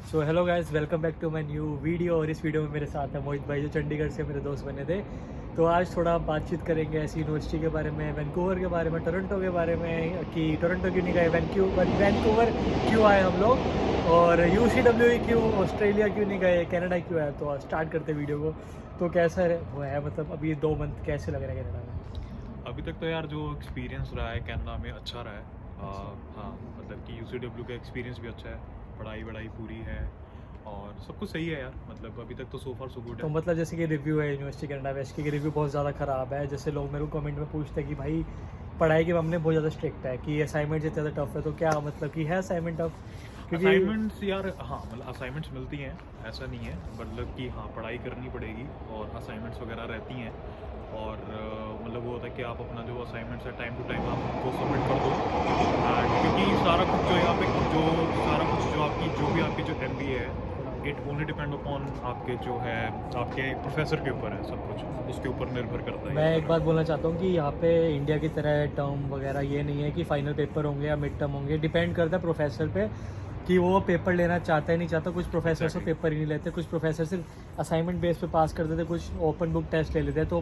So hello guys, welcome back to my new video. और इस video में मेरे साथ है मोहित भाई, जो चंडीगढ़ से मेरे दोस्त बने थे। तो आज थोड़ा बातचीत करेंगे ऐसी यूनिवर्सिटी के बारे में, वैंकूवर के बारे में, टोरंटो के बारे में, कि टोरंटो क्यों नहीं गए, वैंकूवर क्यों आए हम लोग, और UCW क्यों, ऑस्ट्रेलिया क्यों नहीं गए, कनाडा क्यों आए। तो स्टार्ट करते वीडियो को। तो कैसा वो है, मतलब अभी 2 मंथ कैसे लग रहा है कनाडा में? अभी तक तो यार जो एक्सपीरियंस रहा है कनाडा में अच्छा रहा है। हाँ, मतलब कि UCW का एक्सपीरियंस भी अच्छा है, पढ़ाई पूरी है और सब कुछ सही है यार। मतलब अभी तक तो सो फार सो गुड तो है। मतलब जैसे कि रिव्यू है यूनिवर्सिटी कनाडा वेस्ट की, रिव्यू बहुत ज़्यादा ख़राब है। जैसे लोग मेरे को कमेंट में पूछते हैं कि भाई पढ़ाई के मामले में बहुत ज़्यादा स्ट्रिक्ट है, कि असाइनमेंट जितने ज़्यादा टफ है। तो क्या मतलब कि है असाइनमेंट टफ? क्योंकि असाइनमेंट्स यार, हाँ मतलब असाइनमेंट्स मिलती हैं, ऐसा नहीं है, मतलब कि हाँ पढ़ाई करनी पड़ेगी और असाइनमेंट्स वगैरह रहती हैं। और मतलब वो होता है कि आप अपना जो असाइनमेंट्स है टाइम टू टाइम आप उनको सबमिट कर दो। क्योंकि सारा कुछ जो यहाँ पे जो सारा कुछ जो आपकी जो भी आपकी जो MBA है, इट ओनली डिपेंड अपॉन आपके जो है आपके प्रोफेसर के ऊपर है, सब कुछ उसके ऊपर निर्भर करता है। मैं एक बात बोलना चाहता हूँ कि यहाँ पे इंडिया की तरह टर्म वगैरह ये नहीं है कि फाइनल पेपर होंगे या मिड टर्म होंगे। डिपेंड करता है प्रोफेसर पे कि वो पेपर लेना चाहता है नहीं चाहता। कुछ प्रोफेसर से पेपर ही नहीं लेते, कुछ प्रोफेसर सिर्फ असाइनमेंट बेस पे पास कर देते, कुछ ओपन बुक टेस्ट ले लेते हैं। तो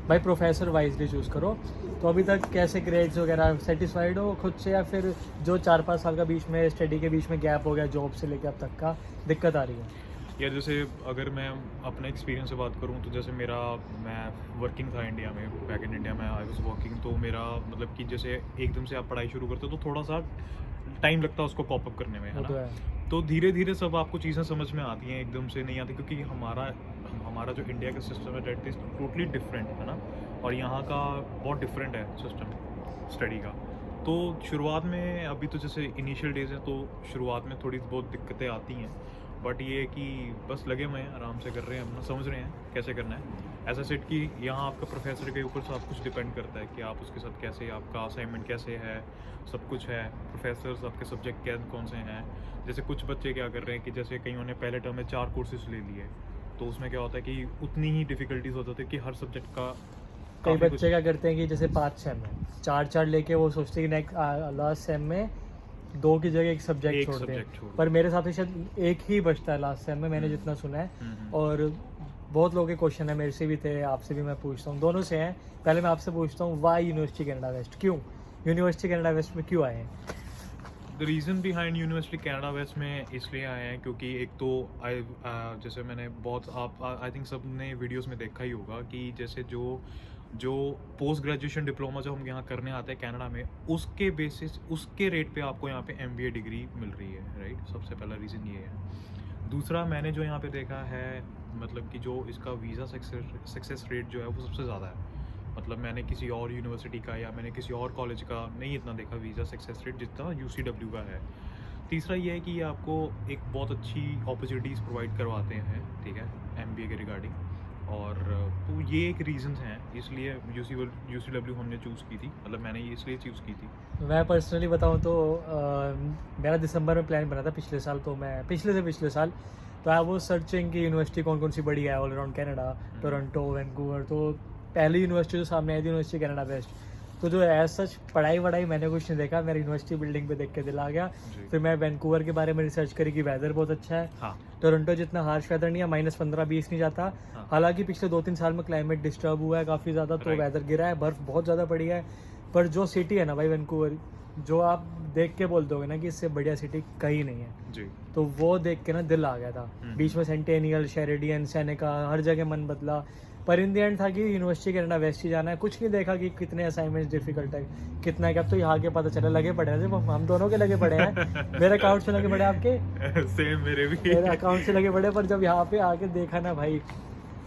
भाई प्रोफेसर वाइजली चूज़ करो। तो अभी तक कैसे ग्रेड्स वगैरह सेटिस्फाइड हो खुद से, या फिर जो 4-5 साल का बीच में स्टडी के बीच में गैप हो गया जॉब से लेकर अब तक का, दिक्कत आ रही है? यार जैसे अगर मैं अपने एक्सपीरियंस से बात करूँ तो जैसे मैं वर्किंग था इंडिया में, बैक इन इंडिया में आई वाज वर्किंग। तो मेरा मतलब कि जैसे एकदम से आप पढ़ाई शुरू करते हो तो थोड़ा सा टाइम लगता है उसको कॉप अप करने में, है वो तो ना। है। तो धीरे धीरे सब आपको चीज़ें समझ में आती हैं, एकदम से नहीं आती, क्योंकि हमारा जो इंडिया का सिस्टम है दैट इज़ टोटली डिफरेंट, है ना। और यहाँ का बहुत डिफरेंट है सिस्टम स्टडी का। तो शुरुआत में अभी तो जैसे इनिशियल डेज हैं, तो शुरुआत में थोड़ी बहुत दिक्कतें आती हैं, बट ये है कि बस लगे हुए हैं, आराम से कर रहे हैं, अपना समझ रहे हैं कैसे करना है। ऐसा सेट कि यहाँ आपका प्रोफेसर के ऊपर सब कुछ डिपेंड करता है कि आप उसके साथ कैसे, आपका असाइनमेंट कैसे है, सब कुछ है। प्रोफेसर्स आपके सब्जेक्ट क्या कौन से हैं। जैसे कुछ बच्चे क्या कर रहे हैं कि जैसे कईयों ने पहले टर्म में 4 कोर्सेज ले लिए, तो उसमें क्या होता है कि उतनी ही डिफ़िकल्टीज हो जाती है कि हर सब्जेक्ट का कई काफ़ी कुछ। बच्चे क्या करते हैं कि जैसे 5 सेम में 4-4 लेके वो सोचते हैं कि नेक्स्ट लास्ट सेम में 2 की जगह एक सब्जेक्ट एक छोड़ दें। सब्जेक्ट छोड़ पर मेरे साथ ही शायद एक ही बचता है लास्ट सेम में, मैंने जितना सुना है। हम्म। और बहुत लोगों के क्वेश्चन है, मेरे से भी थे, आपसे भी मैं पूछता हूँ, दोनों से हैं। पहले मैं आपसे पूछता हूँ, वाई यूनिवर्सिटी कनाडा वेस्ट, क्यों यूनिवर्सिटी कनाडा वेस्ट में क्यों आए हैं? The reason behind University Canada West में इसलिए आए हैं क्योंकि एक तो जैसे मैंने बहुत आप आई थिंक सब ने वीडियोस में देखा ही होगा कि जैसे जो जो पोस्ट ग्रेजुएशन डिप्लोमा जो हम यहाँ करने आते हैं कनाडा में, उसके बेसिस उसके रेट पे आपको यहाँ पे MBA डिग्री मिल रही है, राइट। सबसे पहला रीज़न ये है। दूसरा, मैंने जो यहाँ पे देखा है, मतलब कि जो इसका वीज़ा सक्सेस रेट जो है वो सबसे ज़्यादा है। मतलब मैंने किसी और यूनिवर्सिटी का या मैंने किसी और कॉलेज का नहीं इतना देखा वीज़ा सक्सेस रेट जितना UCW का है। तीसरा ये है कि ये आपको एक बहुत अच्छी अपॉर्चुनिटीज़ प्रोवाइड करवाते हैं, ठीक है, MBA के रिगार्डिंग। और तो ये एक रीज़न्स हैं, इसलिए UCW हमने चूज़ की थी, मतलब मैंने ये इसलिए चूज़ की थी। मैं पर्सनली बताऊं तो मेरा दिसंबर में प्लान बना था पिछले साल। तो मैं पिछले साल तो आई वो सर्चिंग की यूनिवर्सिटी कौन कौन सी बड़ी है all around Canada, Toronto, Vancouver. तो पहली यूनिवर्सिटी जो सामने आई थी यूनिवर्सिटी कनाडा वेस्ट। तो जो एज सच पढ़ाई वढ़ाई मैंने कुछ नहीं देखा, मेरा यूनिवर्सिटी बिल्डिंग पे देख के दिल आ गया। जी। फिर मैं वैंकूवर के बारे में रिसर्च करी कि वेदर बहुत अच्छा है। हाँ। टोरंटो जितना हार्श वेदर नहीं है, -15-20 नहीं जाता। हाँ। हालांकि पिछले 2-3 साल में क्लाइमेट डिस्टर्ब हुआ है काफ़ी ज़्यादा, तो Right. वेदर गिरा है, बर्फ़ बहुत ज़्यादा पड़ी है। पर जो सिटी है ना भाई वैंकूवर, जो आप देख के बोल दोगे ना कि इससे बढ़िया सिटी कहीं नहीं है, जी। तो वो देख के ना दिल आ गया था। बीच में सेंटेनियल, शेरिडियन, सेनेका, हर जगह मन बदला। पर इन द एंड था कि यूनिवर्सिटी कनाडा वेस्ट ही जाना है। कुछ नहीं देखा कि कितने असाइनमेंट्स डिफिकल्ट है, कितना है। अब तो यहाँ के पता चला, लगे पड़े हैं, सिर्फ हम दोनों के लगे पड़े हैं। मेरे अकाउंट से लगे पड़े, आपके? सेम मेरे भी। मेरे अकाउंट से लगे पड़े। पर जब यहाँ पे आके देखा ना भाई,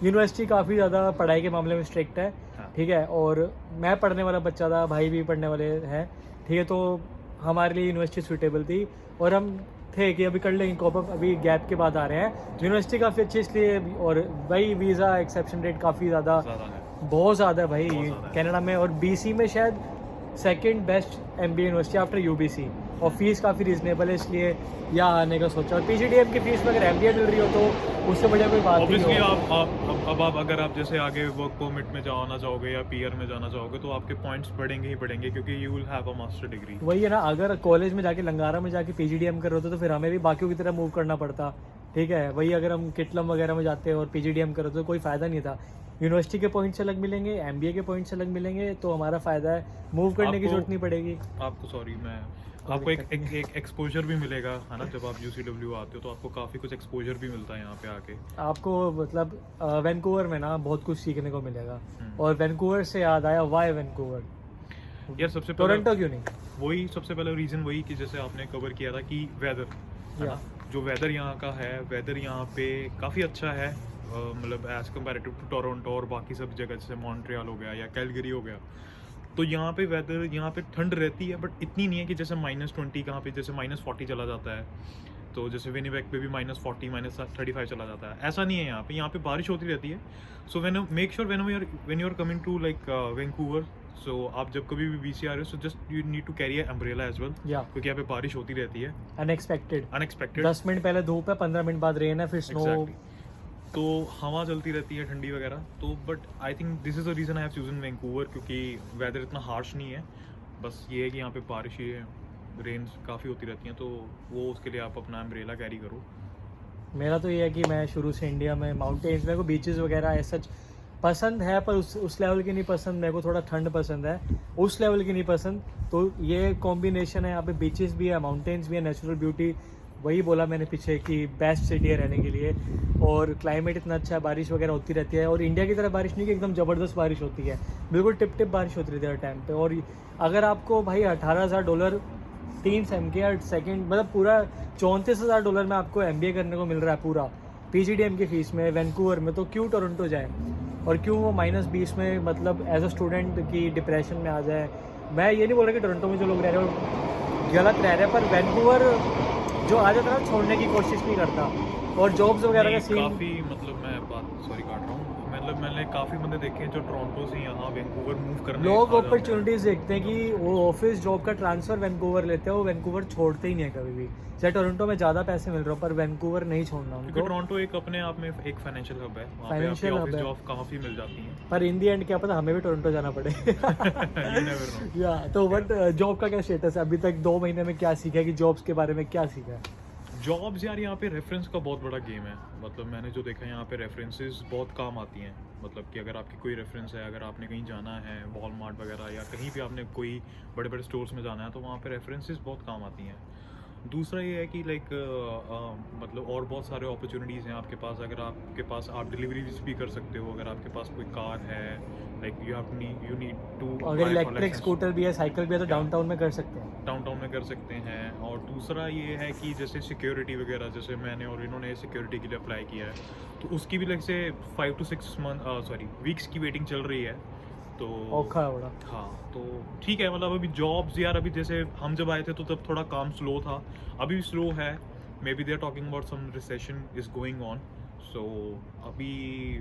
यूनिवर्सिटी काफ़ी ज़्यादा पढ़ाई के मामले में स्ट्रिक्ट है, हाँ। ठीक है। और मैं पढ़ने वाला बच्चा था, भाई भी पढ़ने वाले हैं, ठीक है। तो हमारे लिए यूनिवर्सिटी सूटेबल थी, और हम थे कि अभी कर लेंगे कॉप अप, अभी गैप के बाद आ रहे हैं। यूनिवर्सिटी काफ़ी अच्छी इसलिए, और भाई वीज़ा एक्सेप्शन रेट काफ़ी ज़्यादा, है। बहुत ज़्यादा है भाई बहुत ज़्यादा है। कनाडा में। और BC में शायद second best MBA university after UBC। और फीस काफ़ी रीजनेबल है, इसलिए यहाँ आने का सोचा। और PGDM की फीस में अगर MBA मिल रही हो तो उससे बढ़िया कोई बात ही ऑब्वियसली नहीं हो। आप अगर आप जैसे आगे वर्क परमिट में जाना चाहोगे या PR में जाना चाहोगे तो आपके पॉइंट्स बढ़ेंगे ही बढ़ेंगे, क्योंकि you will have a master degree. वही है ना, अगर कॉलेज में जाके लंगारा में जाके PGDM कर रहे होते तो फिर हमें भी बाकियों की तरह मूव करना पड़ता, ठीक है। वही अगर हम किटलम वगैरह में जाते और PGDM कर रहे होते तो कोई फ़ायदा नहीं था। यूनिवर्सिटी के पॉइंट्स अलग मिलेंगे, MBA के पॉइंट्स अलग मिलेंगे, तो हमारा फ़ायदा है, मूव करने की आपको- जरूरत नहीं पड़ेगी। आपको सॉरी मैं कोई आपको दिक्कत एक एक्सपोजर भी मिलेगा, है ना। जब आप UCW आते हो तो आपको काफ़ी कुछ एक्सपोजर भी मिलता है यहाँ पे आके। आपको मतलब वैंकूवर में ना बहुत कुछ सीखने को मिलेगा। हम्म। और वैंकूवर से याद आया, वाई वैंकूवर, यार सबसे पहले टोरंटो क्यों नहीं? वही सबसे पहले रीज़न वही कि जैसे आपने कवर किया था कि वेदर, है ना। जो वेदर यहाँ का है, वेदर यहाँ पे काफ़ी अच्छा है, मतलब एज़ कम्पेरेटिव टू टोरंटो और बाकी सब जगह, जैसे मॉन्ट्रियल हो गया या कैलगरी हो गया। तो यहाँ पे वेदर, यहाँ पे ठंड रहती है बट इतनी नहीं है कि जैसे -20 कहाँ पे जैसे -40 चला जाता है, तो जैसे विनिपेग पे भी -40 -35 चला जाता है, ऐसा नहीं है यहाँ पे बारिश होती रहती है। So make sure when you are coming to like Vancouver, so आप जब कभी भी BC आ रहे हो, so just you need to carry a umbrella as well, या क्योंकि यहाँ पे बारिश होती रहती है अनएक्सपेक्टेड। अनएक्सपेक्टेड। 10 मिनट पहले धूप है, 15 मिनट बाद रेन है, फिर स्नो। तो हवा चलती रहती है ठंडी वगैरह, तो but I think this is the reason I have chosen Vancouver, क्योंकि वेदर इतना हार्श नहीं है। बस ये है कि यहाँ पे बारिश ही रेन्स काफ़ी होती रहती हैं, तो वो उसके लिए आप अपना अम्ब्रेला कैरी करो। मेरा तो ये है कि मैं शुरू से इंडिया में माउंटेन्स, मेरे को बीचेस वगैरह ऐसा पसंद है, पर उस लेवल की नहीं पसंद। मेरे को थोड़ा ठंड पसंद है, उस लेवल की नहीं पसंद। तो ये कॉम्बिनेशन है, यहाँ पे बीचेस भी है, माउंटेन्स भी है, नेचुरल ब्यूटी। वही बोला मैंने पीछे कि बेस्ट सिटी है रहने के लिए, और क्लाइमेट इतना अच्छा है, बारिश वगैरह होती रहती है। और इंडिया की तरह बारिश नहीं कि एकदम ज़बरदस्त बारिश होती है, बिल्कुल टिप टिप बारिश होती रहती है हर टाइम पे। और अगर आपको भाई $18,000 3 सेम के सेकेंड, मतलब पूरा $34,000 में आपको MBA करने को मिल रहा है पूरा PGDM की फ़ीस में वैंकूवर में, तो क्यों टोरंटो जाए? और क्यों वो -20 में, मतलब एज अ स्टूडेंट की डिप्रेशन में आ जाए? मैं ये नहीं बोल रहा कि टोरंटो में जो लोग रह रहे हो गलत रह रहे हैं, पर वैंकूवर जो आ जाता है ना, छोड़ने की कोशिश नहीं करता। और जॉब्स वगैरह का सीन काफ़ी, मतलब मैं बात सॉरी काट रहा हूँ, मतलब मैंने काफ़ी बंदे देखे हैं जो टोरंटो से यहाँ वैंकूवर मूव करने लोग आ जाते हैं। अपॉर्चुनिटीज देखते हैं कि वो ऑफिस जॉब का ट्रांसफर वैंकूवर लेते हैं, वो वैंकूवर छोड़ते ही नहीं है कभी भी। चाहे टोरंटो में ज़्यादा पैसे मिल रहे हो, पर वैंकूवर नहीं छोड़ना क्योंकि उनको। टोरंटो एक अपने आप में एक फाइनेंशियल हब है, वहाँ पे आपकी Financial hub ऑफिस है। जॉब काफ़ी मिल जाती हैं। पर इन दी एंड क्या पता हमें भी टोरंटो जाना पड़े। You never know। या तो बट जॉब का क्या स्टेटस है अभी तक? 2 महीने में क्या सीखा है, कि जॉब्स के बारे में क्या सीखा है? जॉब्स यार, यहाँ पे रेफरेंस का बहुत बड़ा गेम है। मतलब मैंने जो देखा है यहाँ पे रेफरेंसेस बहुत काम आती हैं। मतलब कि अगर आपकी कोई रेफरेंस है, अगर आपने कहीं जाना है वॉलमार्ट वगैरह या कहीं भी आपने कोई बड़े बड़े स्टोर्स में जाना है, तो वहाँ पे रेफरेंसेस बहुत काम आती हैं। दूसरा ये है कि लाइक मतलब और बहुत सारे अपॉर्चुनिटीज़ हैं आपके पास। अगर आपके पास, आप डिलीवरीज भी कर सकते हो। अगर आपके पास कोई कार है, लाइक यू नीड टू, अगर इलेक्ट्रिक स्कूटर भी है, साइकिल भी है, तो डाउनटाउन में कर सकते हैं। डाउनटाउन में कर सकते हैं। और दूसरा ये है कि जैसे सिक्योरिटी वगैरह, जैसे मैंने और इन्होंने सिक्योरिटी के लिए अप्लाई किया है, तो उसकी भी लाइक से 5 to 6 वीक्स की वेटिंग चल रही है। तो औखा है बड़ा। हाँ, तो ठीक है। मतलब अभी जॉब्स यार, अभी जैसे हम जब आए थे तो तब थोड़ा काम स्लो था, अभी भी स्लो है। Maybe they are talking about some recession is going on, so अभी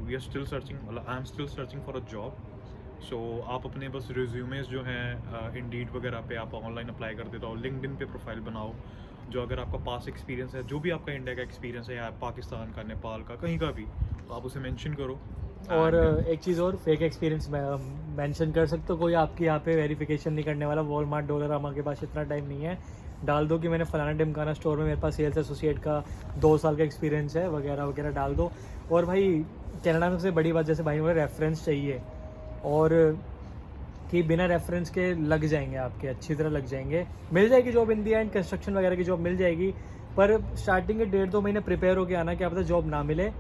वी आर स्टिल सर्चिंग, मतलब I am still searching for a job. So आप अपने बस रिज्यूमेस जो हैं इंडीड वगैरह पे आप ऑनलाइन अप्लाई कर देते हो, लिंक्डइन पे प्रोफाइल बनाओ। जो अगर आपका पास एक्सपीरियंस है, जो भी आपका इंडिया का एक्सपीरियंस है या पाकिस्तान का, नेपाल का, कहीं का भी, तो आप उसे मेंशन करो। और एक चीज़ और, फेक एक्सपीरियंस मेंशन कर सकते हो। कोई आपकी यहाँ पे वेरिफिकेशन नहीं करने वाला। वॉलमार्ट डॉलर, हमारे पास इतना टाइम नहीं है, डाल दो कि मैंने फलाना ढिमकाना स्टोर में मेरे पास सेल्स एसोसिएट का 2 साल का एक्सपीरियंस है, वगैरह वगैरह डाल दो। और भाई कनाडा में सबसे बड़ी बात, जैसे भाई बोले, रेफरेंस चाहिए, और कि बिना रेफरेंस के लग जाएंगे आपके, अच्छी तरह लग जाएंगे। मिल जाएगी job in the and, construction वगैरह की जॉब मिल जाएगी, पर स्टार्टिंग के 1.5-2 महीने प्रिपेयर होकर आना, क्या पता जॉब ना मिले।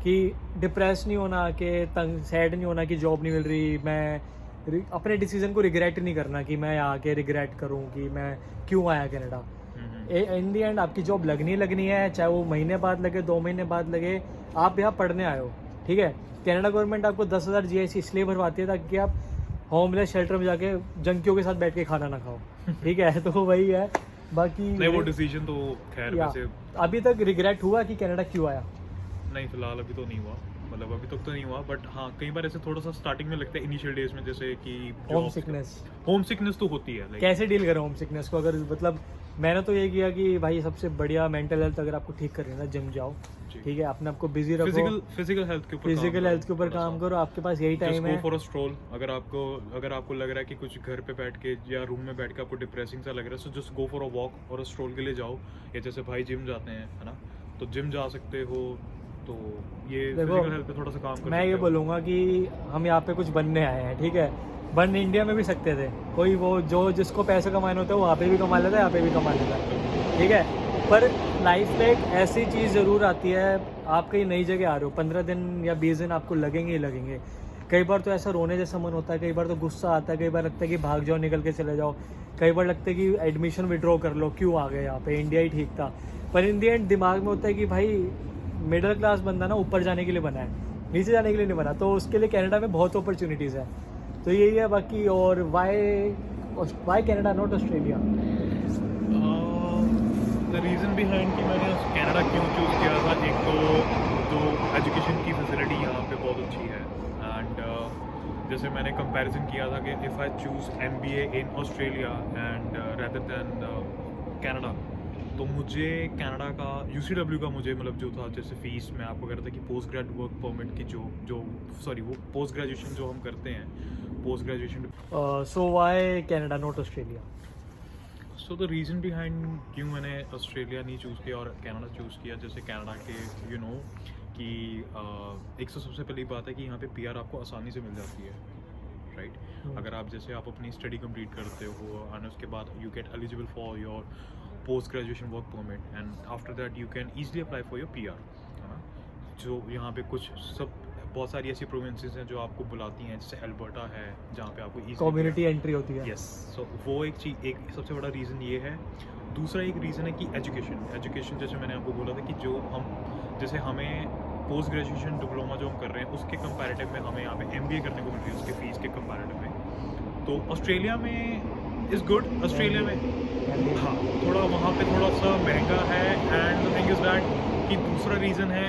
कि डिप्रेस नहीं होना, कि तंग सैड नहीं होना कि जॉब नहीं मिल रही। मैं अपने डिसीजन को रिग्रेट नहीं करना कि मैं आके रिग्रेट करूं कि मैं क्यों आया कनाडा। इन दी एंड आपकी जॉब लगनी है, चाहे वो महीने बाद लगे, 2 महीने बाद लगे। आप यहाँ पढ़ने आए हो, ठीक है। कनाडा गवर्नमेंट आपको 10,000 GIC इसलिए भरवाती है ताकि आप होमलेस शेल्टर में जाके जंकियों के साथ बैठ के खाना ना खाओ, ठीक है। तो वही है, बाकी नहीं, वो डिसीजन तो खैर वैसे अभी तक रिग्रेट हुआ कि कनाडा क्यों आया? नहीं, फिलहाल अभी तो नहीं हुआ, मतलब अभी तक तो नहीं हुआ। बट हाँ, कई बार ऐसे थोड़ा सा स्टार्टिंग में लगता है, इनिशियल डेज में, जैसे कि होम सिकनेस तो होती है। कैसे डील करें होम सिकनेस को? अगर मतलब मैंने तो ये किया कि भाई सबसे बढ़िया मेंटल हेल्थ अगर आपको ठीक करनी है ना, जिम जाओ, जी। ठीक है, अपने आपको बिजी रखो, फिजिकल हेल्थ के ऊपर फिजिकल हेल्थ के ऊपर काम करो, आपके पास यही टाइम है। फॉर अ स्ट्रोल, अगर आपको लग रहा है कि कुछ घर पे बैठ के या रूम में बैठ के आपको डिप्रेसिंग सा लग रहा है, so just go for a walk और अ स्ट्रोल के लिए जाओ। या जैसे भाई जिम जाते हैं, है ना, तो जिम जा सकते हो, तो ये फिजिकल हेल्थ पे थोड़ा सा काम कर मैं ये बोलूँगा कि हम यहाँ पे कुछ बनने आए हैं, ठीक है, बन इंडिया में भी सकते थे, कोई वो जो जिसको पैसे कमाने होते हैं वो वहाँ पे भी कमा लेता है, यहाँ पे भी कमा लेता है, ठीक है, पर लाइफ में एक ऐसी चीज़ ज़रूर आती है, आप कहीं नई जगह आ रहे हो, 15 दिन या 20 दिन आपको लगेंगे ही लगेंगे। कई बार तो ऐसा रोने जैसा मन होता है, कई बार तो गुस्सा आता है, कई बार लगता है कि भाग जाओ, निकल के चले जाओ, कई बार लगता है कि एडमिशन विड्रॉ कर लो, क्यों आ गए यहाँ पे, इंडिया ही ठीक था। पर इन दी एंड दिमाग में होता है कि भाई मिडिल क्लास बंदा ना ऊपर जाने के लिए बना है, नीचे जाने के लिए नहीं बना, तो उसके लिए कनाडा में बहुत अपॉर्चुनिटीज़ है। तो यही है बाकी। और why Canada not Australia? The reason behind कि मैंने कनाडा क्यों चूज़ किया था, एक तो एजुकेशन की फैसिलिटी यहाँ पे बहुत अच्छी है, एंड जैसे मैंने कंपैरिजन किया था कि if I choose MBA in Australia and rather than Canada, तो मुझे कनाडा का UCW का मुझे मतलब जो था, जैसे फ़ीस मैं आपको कह रहा था कि पोस्ट ग्रेड वर्क परमिट की वो पोस्ट ग्रेजुएशन जो हम करते हैं, post graduation. So why Canada not Australia? So the reason behind क्यों मैंने ऑस्ट्रेलिया नहीं चूज़ किया और कनाडा चूज़ किया, जैसे कनाडा के यू नो कि एक तो सबसे पहली बात है कि यहाँ पे PR आपको आसानी से मिल जाती है, राइट। अगर आप जैसे आप अपनी स्टडी कंप्लीट करते हो और उसके बाद you get eligible for your post graduation work permit, and after that you can easily apply for your PR, है ना। जो यहाँ पे बहुत सारी ऐसी प्रोविंसेस हैं जो आपको बुलाती हैं, जैसे अल्बर्टा है जहाँ पे आपको कम्युनिटी एंट्री होती है। यस, सो वो एक सबसे बड़ा रीज़न ये है। दूसरा एक रीज़न है कि एजुकेशन जैसे मैंने आपको बोला था कि जैसे हमें पोस्ट ग्रेजुएशन डिप्लोमा जो हम कर रहे हैं उसके कंपैरेटिव में हमें यहाँ पे MBA करने को मिल रही है उसके फीस के कंपैरेटिव में। तो ऑस्ट्रेलिया में इज़ गुड, ऑस्ट्रेलिया में हाँ थोड़ा वहाँ पे थोड़ा सा महंगा है, and the thing is that कि दूसरा रीज़न है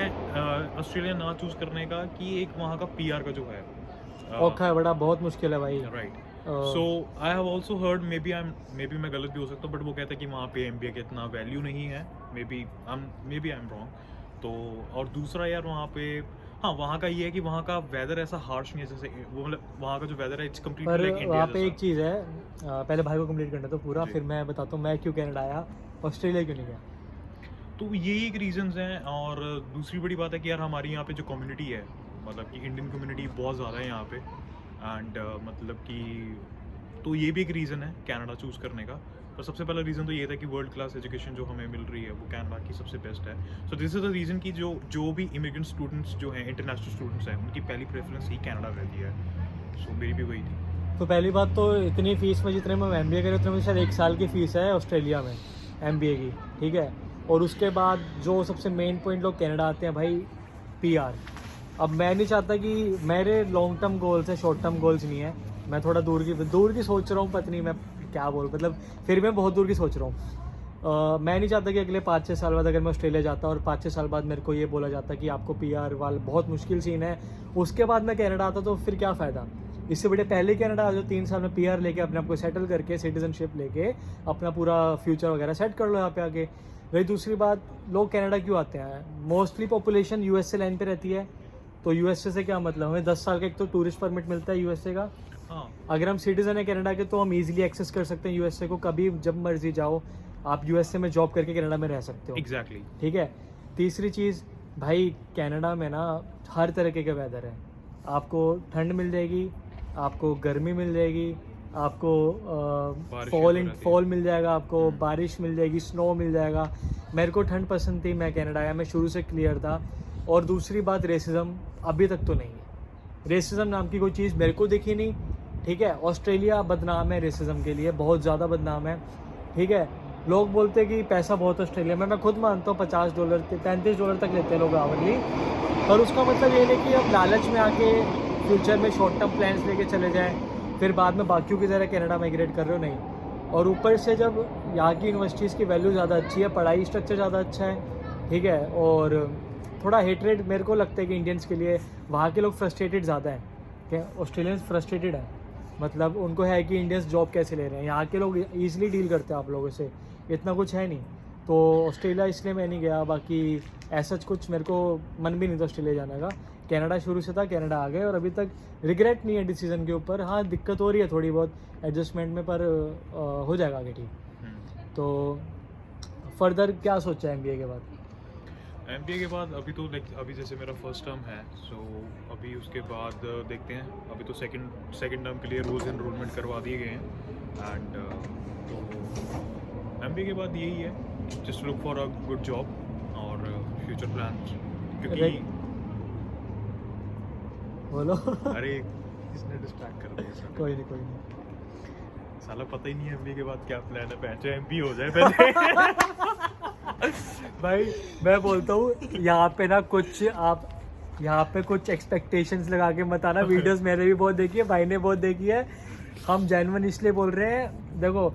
ऑस्ट्रेलिया ना चूज़ करने का कि एक वहाँ का PR का जो है औखा है, बड़ा बहुत मुश्किल है भाई, right. So I have also heard, may be मैं गलत भी हो सकता हूँ, बट वो कहते हैं कि वहाँ पे MBA का इतना वैल्यू नहीं है, maybe I am wrong. तो और दूसरा यार वहाँ पे हाँ वहाँ का ये है कि वहाँ का वेदर ऐसा हार्श नहीं है, जैसे वो मतलब वहाँ का जो वेदर है इट्स पर कम्प्लीटली वहाँ पे एक चीज़ है, पहले भाई को कंप्लीट करना तो पूरा, जी। फिर मैं बताता हूँ मैं क्यों कनाडा आया, ऑस्ट्रेलिया क्यों नहीं गया। तो ये एक रीजंस हैं। और दूसरी बड़ी बात है कि यार हमारी यहाँ पे जो कम्युनिटी है, मतलब कि इंडियन कम्युनिटी बहुत ज़्यादा है यहाँ पे, एंड मतलब कि तो ये भी एक रीज़न है कनाडा चूज़ करने का। पर सबसे पहला रीज़न तो ये था कि वर्ल्ड क्लास एजुकेशन जो हमें मिल रही है वो कनाडा की सबसे बेस्ट है। सो दिस इज़ द रीज़न कि जो भी इमिग्रेंट स्टूडेंट्स जो हैं, इंटरनेशनल स्टूडेंट्स हैं, उनकी पहली प्रेफरेंस ही कनाडा रहती है। सो मेरी भी वही थी। तो पहली बात तो इतनी फ़ीस में जितने में MBA करे उतने में शायद 1 साल की फ़ीस है ऑस्ट्रेलिया में MBA की, ठीक है। और उसके बाद जो सबसे मेन पॉइंट लोग कनाडा आते हैं भाई, PR। अब मैं नहीं चाहता कि मेरे लॉन्ग टर्म गोल्स है, शॉर्ट टर्म गोल्स नहीं है, मैं थोड़ा दूर की सोच रहा हूँ, पता नहीं मैं क्या बोल, मतलब फिर मैं बहुत दूर की सोच रहा हूँ। मैं नहीं चाहता कि अगले 5-6 साल बाद अगर मैं ऑस्ट्रेलिया जाता और 5-6 साल बाद मेरे को ये बोला जाता कि आपको PR वाला बहुत मुश्किल सीन है, उसके बाद मैं कनाडा आता तो फिर क्या फ़ायदा। इससे बड़े पहले कनाडा आ जाओ, 3 साल में PR लेके अपने आप को सेटल करके सिटीजनशिप लेके अपना पूरा फ्यूचर वगैरह सेट कर लो यहाँ पे आके। वही दूसरी बात, लोग कनाडा क्यों आते हैं, मोस्टली पॉपुलेशन USA लाइन पे रहती है, तो USA से क्या मतलब, हमें 10 साल का एक तो टूरिस्ट परमिट मिलता है USA का। हाँ, अगर हम सिटीज़न है कनाडा के तो हम इजीली एक्सेस कर सकते हैं USA को, कभी जब मर्जी जाओ आप USA में जॉब करके कनाडा में रह सकते हो। एग्जैक्टली। ठीक है। तीसरी चीज़ भाई, कनाडा में ना हर तरीके का वेदर है, आपको ठंड मिल जाएगी, आपको गर्मी मिल जाएगी, आपको फॉल मिल जाएगा, आपको बारिश मिल जाएगी, स्नो मिल जाएगा। मेरे को ठंड पसंद थी, मैं कनाडा आया, मैं शुरू से क्लियर था। और दूसरी बात, रेसिज्म अभी तक तो नहीं है, रेसिज्म नाम की कोई चीज़ मेरे को दिखी नहीं। ठीक है, ऑस्ट्रेलिया बदनाम है रेसिज्म के लिए, बहुत ज़्यादा बदनाम है। ठीक है, लोग बोलते हैं कि पैसा बहुत ऑस्ट्रेलिया में, मैं खुद मानता हूँ $50 $35 तक लेते हैं लोग आवरली, पर उसका मतलब ये नहीं कि अब लालच में आके फ्यूचर में शॉर्ट टर्म प्लान्स लेके चले जाएं, फिर बाद में बाकियों की तरह कनाडा माइग्रेट कर रहे हो, नहीं। और ऊपर से जब यहाँ की यूनिवर्सिटीज़ की वैल्यू ज़्यादा अच्छी है, पढ़ाई स्ट्रक्चर ज़्यादा अच्छा है, ठीक है, और थोड़ा हेटरेड मेरे को लगता है कि इंडियंस के लिए वहाँ के लोग फ्रस्ट्रेटेड ज़्यादा हैं, क्या ऑस्ट्रेलियंस फ्रस्ट्रेटेड है, मतलब उनको है कि इंडियंस जॉब कैसे ले रहे हैं। यहाँ के लोग ईजिली डील करते हैं आप लोगों से इतना कुछ है नहीं, तो ऑस्ट्रेलिया इसलिए मैं नहीं गया। बाकी ऐसा कुछ मेरे को मन भी नहीं था ऑस्ट्रेलिया जाने का। कनाडा शुरू से था, कनाडा आ गए और अभी तक रिग्रेट नहीं है डिसीज़न के ऊपर। हाँ दिक्कत हो रही है थोड़ी बहुत एडजस्टमेंट में, पर हो जाएगा आगे ठीक। तो फर्दर क्या सोचा है MBA के बाद? MBA के बाद अभी तो लाइक अभी जैसे मेरा फर्स्ट टर्म है, सो अभी उसके बाद देखते हैं। अभी तो सेकंड टर्म के लिए रोज़ एनरोलमेंट करवा दिए गए हैं एंड तो MBA के बाद यही है, just look for a good job और फ्यूचर प्लान, क्योंकि बोलो। अरे किसने डिस्ट्रैक्ट कर दिया सर? कोई नहीं साला पता ही नहीं है MBA के बाद क्या प्लान है, पहले MBA हो जाए पहले। भाई मैं बोलता हूँ यहाँ पे ना कुछ आप यहाँ पे कुछ एक्सपेक्टेशंस लगा के मत आना। वीडियोस मैंने भी बहुत देखी है, भाई ने बहुत देखी है, हम जेन्युइन इसलिए बोल रहे हैं। देखो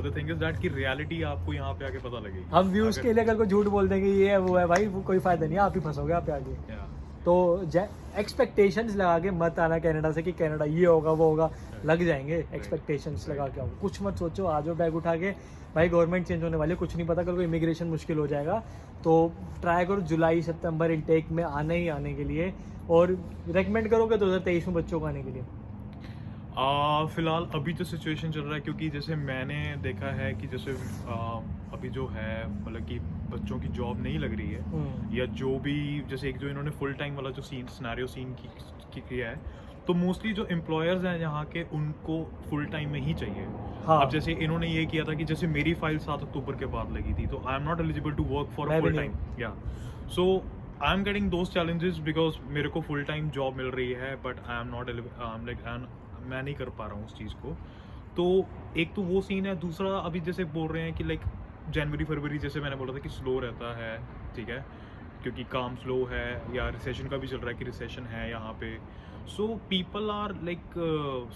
द थिंग इज दैट कि रियलिटी आपको यहाँ पे आके पता लगेगी। हम व्यूज के लिए अगर कोई झूठ बोल देंगे ये है वो है, भाई वो कोई फायदा नहीं है, आप ही फंसोगे आप आगे। तो एक्सपेक्टेशंस लगा के मत आना कनाडा से कि कनाडा ये होगा वो होगा, लग जाएंगे एक्सपेक्टेशंस लगा के आओ। कुछ मत सोचो, आ जाओ बैग उठा के। भाई गवर्नमेंट चेंज होने वाली है, कुछ नहीं पता, कल को इमिग्रेशन मुश्किल हो जाएगा। तो ट्राई करो जुलाई सितंबर इनटेक में आने के लिए, और रेकमेंड करोगे 2023 में बच्चों को आने के लिए? फिलहाल अभी जो सिचुएशन चल रहा है, क्योंकि जैसे मैंने देखा है कि जैसे अभी जो है मतलब कि बच्चों की जॉब नहीं लग रही है, या जो भी जैसे एक जो इन्होंने फुल टाइम वाला जो सिनेरियो किया है, तो मोस्टली जो एम्प्लॉयर्स हैं यहाँ के उनको फुल टाइम में ही चाहिए। हाँ। अब जैसे इन्होंने ये किया था कि जैसे मेरी फाइल 7 अक्टूबर के बाद लगी थी, तो I am not eligible to work for full time, या so I am getting those challenges because मेरे को फुल टाइम जॉब मिल रही है, but I am not like मैं नहीं कर पा रहा हूँ उस चीज़ को। तो एक तो वो सीन है, दूसरा अभी जैसे बोल रहे हैं कि लाइक जनवरी फरवरी जैसे मैंने बोला था कि स्लो रहता है, ठीक है, क्योंकि काम स्लो है, या रिसेशन का भी चल रहा है कि रिसेशन है यहाँ पे। So people are like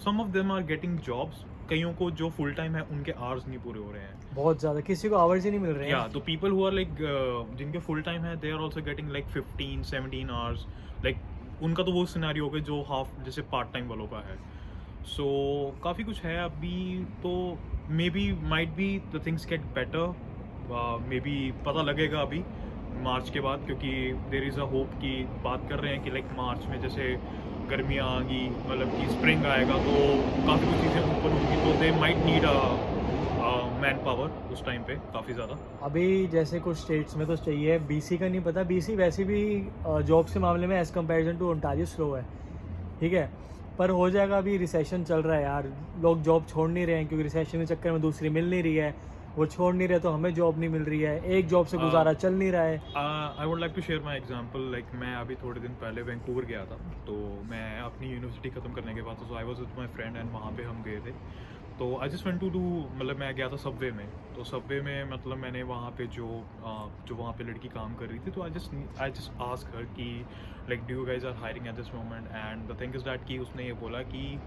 some of them are getting jobs, कईयों को जो फुल टाइम है उनके आवर्स नहीं पूरे हो रहे हैं, बहुत ज़्यादा, किसी को आवर्स ही नहीं मिल रहे हैं। या तो पीपल हु आर लाइक जिनके फुल टाइम है, they are also getting like 15-17 hours, like उनका तो वो सिनेरियो हो गया जो हाफ जैसे पार्ट टाइम वालों का है। सो काफ़ी कुछ है अभी, तो may be might be the things get better, may be पता लगेगा अभी मार्च के बाद, क्योंकि देर इज़ अ होप कि बात कर रहे हैं कि लाइक मार्च में जैसे गर्मियाँ आ गई, मतलब कि स्प्रिंग आएगा, तो काफ़ी कुछ चीज़ें ओपन होंगी, तो they might need man power उस टाइम पे काफ़ी ज़्यादा। अभी जैसे कुछ स्टेट्स में तो चाहिए, BC का नहीं पता, BC वैसे भी जॉब के मामले में as comparison to Ontario slow है, ठीक है, पर हो जाएगा। अभी रिसेशन चल रहा है यार, लोग जॉब छोड़ नहीं रहे हैं क्योंकि रिसेशन के चक्कर में दूसरी मिल नहीं रही है, वो छोड़ नहीं रहे तो हमें जॉब नहीं मिल रही है, एक जॉब से गुजारा चल नहीं रहा है। I would like to share my example, like मैं अभी थोड़े दिन पहले वैंकूवर गया था, तो मैं अपनी यूनिवर्सिटी ख़त्म करने के बाद, तो I was with my friend and वहाँ पे हम गए थे। तो I just went to do, मतलब मैं गया था सबवे में, तो सबवे में मतलब मैंने वहाँ पे जो वहाँ पे लड़की काम कर रही थी, तो आई जस्ट आस्क हर कि like do you guys are hiring at this moment, and the thing is that कि उसने ये बोला कि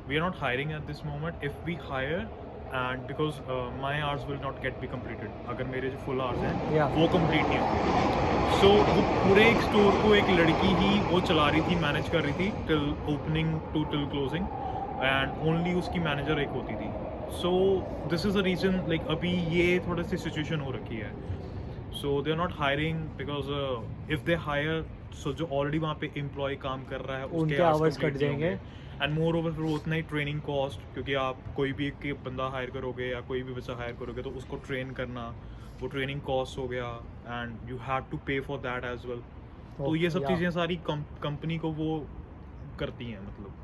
we are not hiring at this moment, if we hire and because my hours will not get be completed, अगर मेरे जो full hours हैं वो कम्प्लीट नहीं होंगे। सो वो पूरे एक स्टोर को एक लड़की ही वो चला रही थी, मैनेज कर रही थी till opening to till closing, and only उसकी मैनेजर एक होती थी। So this is a reason, like अभी ये थोड़ी सी सिचुएशन हो रखी है। So they are not hiring because if they hire, so जो ऑलरेडी वहाँ पे एम्प्लॉय काम कर रहा है उसके आवर्स कट जाएंगे, एंड मोर ओवर फिर उतना ही ट्रेनिंग कॉस्ट, क्योंकि आप कोई भी एक बंदा हायर करोगे या कोई भी बच्चा हायर करोगे तो उसको ट्रेन करना, वो ट्रेनिंग कॉस्ट हो गया, एंड यू हैव टू पे फॉर दैट एज वेल। तो ये सब चीज़ें सारी कंपनी को वो करती हैं, मतलब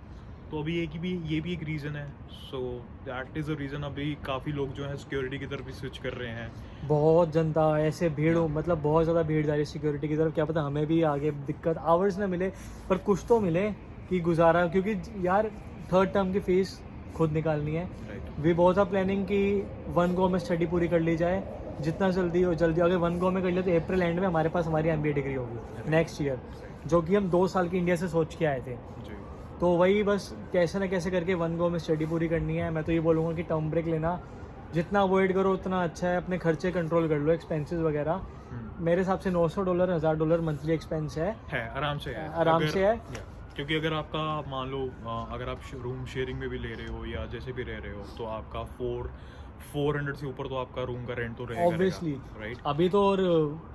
तो अभी ये भी एक रीज़न है। So that is a reason, अभी काफ़ी लोग जो है सिक्योरिटी की तरफ भी स्विच कर रहे हैं। बहुत जनता ऐसे भीड़ हो, मतलब बहुत ज़्यादा भीड़ जा रही है सिक्योरिटी की तरफ। क्या पता हमें भी आगे दिक्कत आवर्स ना मिले, पर कुछ तो मिले कि गुजारा, क्योंकि यार थर्ड टर्म की फीस खुद निकालनी है। वी बहुत आर प्लानिंग कि 1 गो में स्टडी पूरी कर ली जाए, जितना जल्दी हो जल्दी। अगर 1 गो में कर लिया तो अप्रैल एंड में हमारे पास हमारी MBA डिग्री होगी नेक्स्ट ईयर, जो कि हम 2 साल की इंडिया से सोच के आए थे। तो वही बस कैसे ना कैसे करके 1 गो में स्टडी पूरी करनी है। मैं तो ये बोलूँगा कि टर्म ब्रेक लेना जितना अवॉइड करो उतना अच्छा है, अपने खर्चे कंट्रोल कर लो, एक्सपेंसेस वगैरह। मेरे हिसाब से $900 $1000 मंथली एक्सपेंस है आराम से है। क्योंकि अगर आपका मान लो अगर आप रूम शेयरिंग में भी ले रहे हो या जैसे भी रह रहे हो, तो आपका 400 से ऊपर तो आपका रूम का रेंट तो रहेगा ऑब्वियसली राइट। अभी तो और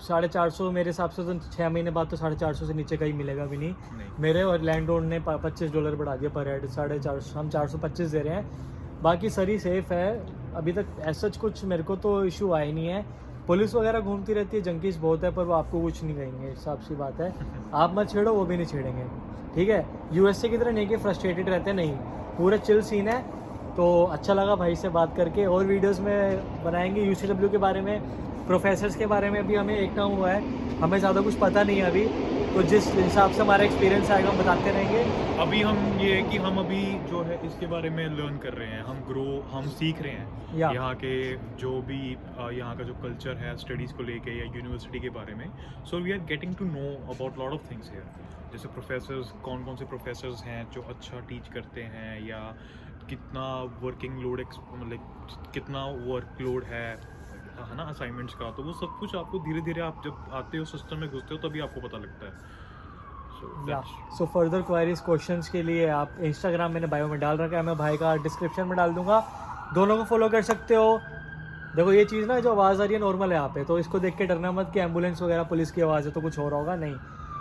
450 मेरे हिसाब से तो 6 महीने बाद तो 450 से नीचे कहीं मिलेगा भी नहीं। नहीं। मेरे और लैंडलॉर्ड ने $25 बढ़ा दिया पर हेड, 450, हम 425 दे रहे हैं। बाकी सरी सेफ है अभी तक, ऐसा कुछ मेरे को तो इशू आया नहीं है। पुलिस वगैरह घूमती रहती है, जंकीस बहुत है, पर वो आपको कुछ नहीं कहेंगे, साफ सी बात है। आप मत छेड़ो, वो भी नहीं छेड़ेंगे, ठीक है। यूएसए की तरह नहीं कि फ्रस्ट्रेटेड रहते, नहीं, पूरा चिल सीन है। तो अच्छा लगा भाई से बात करके, और वीडियोस में बनाएंगे यूसीडब्ल्यू के बारे में, प्रोफेसर्स के बारे में भी हमें एक नाम हुआ है, हमें ज़्यादा कुछ पता नहीं है अभी, तो जिस हिसाब से हमारा एक्सपीरियंस आएगा हम बताते रहेंगे। अभी हम ये है कि हम अभी जो है इसके बारे में लर्न कर रहे हैं, हम सीख रहे हैं या। यहाँ के जो भी यहाँ का जो कल्चर है स्टडीज़ को लेके या यूनिवर्सिटी के बारे में। So we are getting to know about lot of things here, जैसे प्रोफेसर्स, कौन कौन से प्रोफेसर्स हैं जो अच्छा टीच करते हैं, या कितना वर्किंग लोड मतलब कितना वर्कलोड है ना असाइनमेंट्स का। तो वो सब कुछ आपको धीरे धीरे आप जब आते हो सिस्टम में घुसते हो तभी आपको पता लगता है। सो फर्दर क्वेरीज क्वेश्चंस के लिए आप इंस्टाग्राम मैंने बायो में डाल रखा है, मैं भाई का डिस्क्रिप्शन में डाल दूंगा, दोनों को फॉलो कर सकते हो। देखो ये चीज़ ना जो आवाज़ आ रही है नॉर्मल है यहाँ पे, तो इसको देख के डरना मत कि एम्बुलेंस वगैरह पुलिस की आवाज़ है तो कुछ हो रहा होगा, नहीं,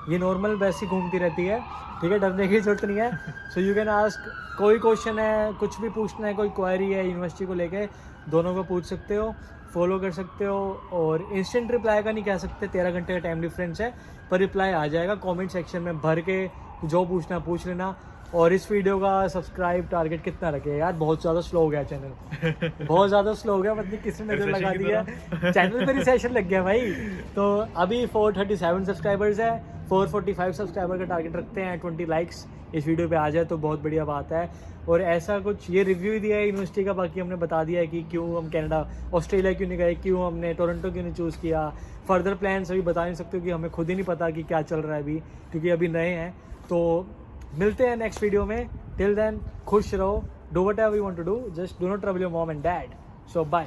ये नॉर्मल वैसी घूमती रहती है, ठीक है, डरने की जरूरत नहीं है। सो यू कैन आस्क, कोई क्वेश्चन है, कुछ भी पूछना है, कोई क्वेरी है यूनिवर्सिटी को लेके, दोनों को पूछ सकते हो, फॉलो कर सकते हो। और इंस्टेंट रिप्लाई का नहीं कह सकते, 13 घंटे का टाइम डिफरेंस है, पर रिप्लाई आ जाएगा कमेंट सेक्शन में भर के, जो पूछना पूछ लेना। और इस वीडियो का सब्सक्राइब टारगेट कितना रखे यार, बहुत ज़्यादा स्लो हो गया चैनल, बहुत ज़्यादा स्लो हो गया, मतलब किसने नज़र लगा दिया चैनल पर रिसेशन लग गया भाई। तो अभी 437 सब्सक्राइबर्स है, 445 सब्सक्राइबर का टारगेट रखते हैं, 20 लाइक्स इस वीडियो पे आ जाए तो बहुत बढ़िया बात है। और ऐसा कुछ ये रिव्यू ही दिया है यूनिवर्सिटी का, बाकी हमने बता दिया है कि क्यों हम कनाडा ऑस्ट्रेलिया क्यों नहीं गए, क्यों हमने टोरंटो क्यों नहीं चूज़ किया। फर्दर प्लान्स अभी बता नहीं सकते कि हमें खुद ही नहीं पता कि क्या चल रहा है अभी, क्योंकि अभी नए हैं। तो मिलते हैं नेक्स्ट वीडियो में, टिल देन खुश रहो, do whatever you want to do, just do not trouble your mom and dad. So bye.